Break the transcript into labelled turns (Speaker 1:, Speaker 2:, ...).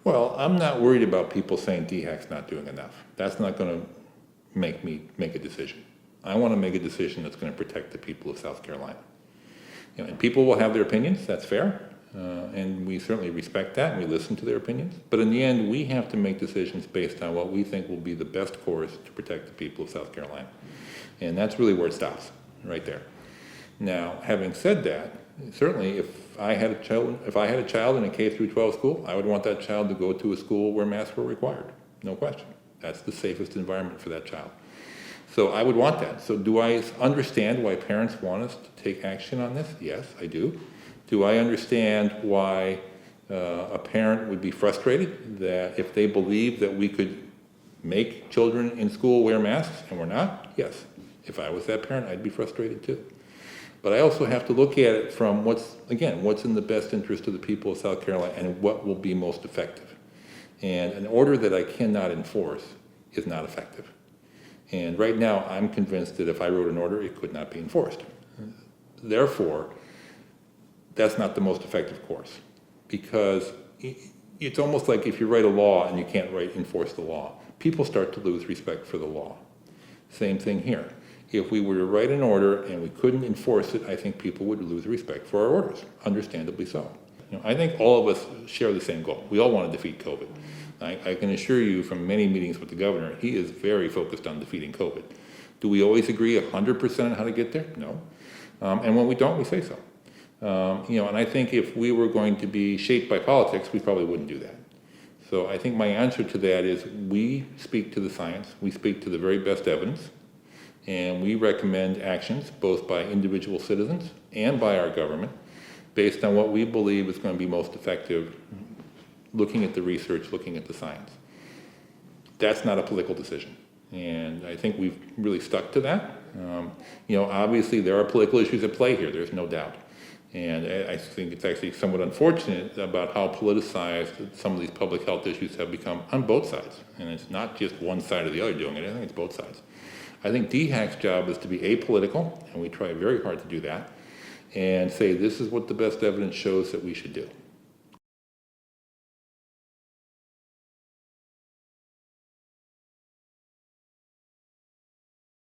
Speaker 1: Well, I'm not worried about people saying DHEC's not doing enough. That's not going to make me make a decision. I want to make a decision that's going to protect the people of South Carolina. And people will have their opinions, that's fair, and we certainly respect that and we listen to their opinions. But in the end, we have to make decisions based on what we think will be the best course to protect the people of South Carolina. And that's really where it stops, right there. Now, having said that, certainly if I had a child in a K through 12 school, I would want that child to go to a school where masks were required, no question. That's the safest environment for that child. So I would want that. So do I understand why parents want us to take action on this? Yes, I do. Do I understand why a parent would be frustrated that if they believe that we could make children in school wear masks and we're not? Yes. If I was that parent, I'd be frustrated too. But I also have to look at it from what's in the best interest of the people of South Carolina and what will be most effective. And an order that I cannot enforce is not effective. And right now, I'm convinced that if I wrote an order, it could not be enforced. Therefore, that's not the most effective course, because it's almost like if you write a law and you can't enforce the law, people start to lose respect for the law. Same thing here. If we were to write an order and we couldn't enforce it, I think people would lose respect for our orders, understandably so. I think all of us share the same goal. We all want to defeat COVID. I can assure you from many meetings with the governor, he is very focused on defeating COVID. Do we always agree 100% on how to get there? No. And when we don't, we say so. And I think if we were going to be shaped by politics, we probably wouldn't do that. So I think my answer to that is we speak to the science, we speak to the very best evidence, and we recommend actions both by individual citizens and by our government based on what we believe is going to be most effective, looking at the research, looking at the science. That's not a political decision. And I think we've really stuck to that. Obviously there are political issues at play here, there's no doubt. And I think it's actually somewhat unfortunate about how politicized some of these public health issues have become on both sides. And it's not just one side or the other doing it, I think it's both sides. I think DHEC's job is to be apolitical, and we try very hard to do that, and say this is what the best evidence shows that we should do.